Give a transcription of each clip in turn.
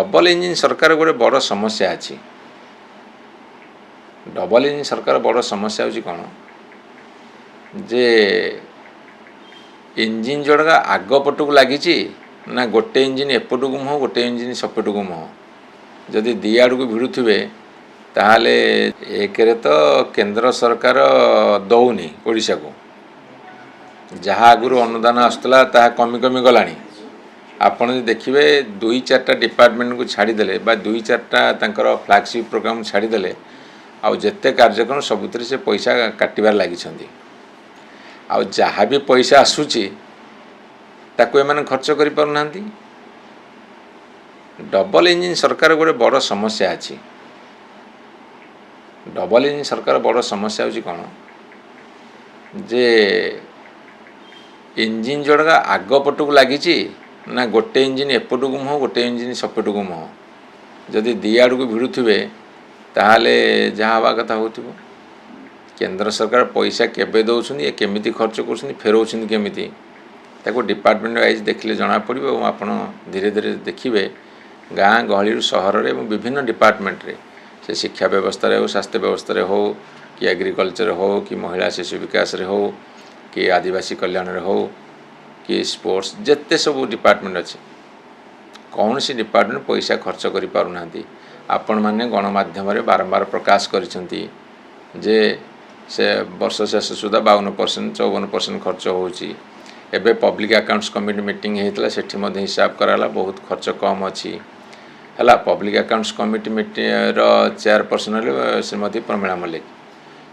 Double engine सरकार गोटे बड़ समस्या अच्छी। डबल इंजिन सरकार बड़ समस्या होची कौन जे इंजिन जोड़का आग पटक लगी ना गोटे इंजिन एपटू मुह गोटे इंजिन सपटू मुह जदि दी आड़ को भिड़ुवे ताहले एक तो केंद्र सरकार दौनी ओडिशा को जहाँ आगुरी अनुदान आसला ता कमी कमी गलानी। आपण देखिए दुई चार्टा डिपार्टमेंट को छाड़ीदे दुई चार्टा फ्लैगशिप प्रोग्राम छाड़ीदे आउ जेते कार्यक्रम सबुतिर से पैसा काटबार लगी आउ जहाँ भी पैसा आसूची ताकू एमाने खर्च करि पारुना। डबल इंजिन सरकार गोटे बड़ समस्या अच्छी। डबल इंजिन सरकार बड़ समस्या होची कौन जे इंजिन जोड़का आग पटक लगी ना गोटे इंजिन एपटू मुह गोटे इंजिन सपटू मुह जदि दी आड़ को भिड़ुवे ताहले जहाँ हवा कथा हो। केंद्र सरकार पैसा केबे दौरान ये केमिति खर्च कर फेरौन केमिति ताको डिपार्टमेंट वाइज देखले जना पड़ो। आप धीरे धीरे देखिए गाँ गहली सहर में विभिन्न डिपार्टमेंट रे से शिक्षा व्यवस्था हो स्वास्थ्य व्यवस्था हो कि एग्रीकल्चर हो कि महिला शिशु विकास रे हो कि आदिवासी कल्याण रे हो कि स्पोर्ट्स जिते सब डिपार्टमेंट अच्छे कौन सी डिपार्टमेंट पैसा खर्च कर पारुना। आपण मैंने गणमाध्यम बारंबार प्रकाश करिसेंती जे से वर्ष शेष सुधा 52% 54% खर्च होची। एबे पब्लिक अकाउंट्स कमिटी मीटिंग होता से हिसाब कराला बहुत खर्च कम अच्छी है। Public accounts committee chairperson Shrimati Pramila Mallick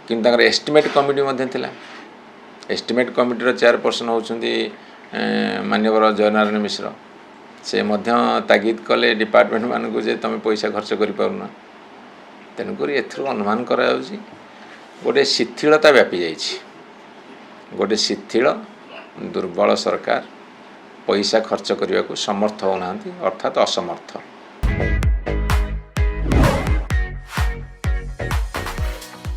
किंतु estimate committee estimate committee chairperson होती माननीय जयनारायण मिश्र से तागिद कले डिपार्टमेंट मान को जे तुम पैसा खर्च कर पारुना। तेणुक अनुमान करा गोटे शिथिलता व्यापी जाइए। गोटे शिथिल दुर्बल सरकार पैसा खर्च करने को समर्थ होना अर्थात असमर्थ।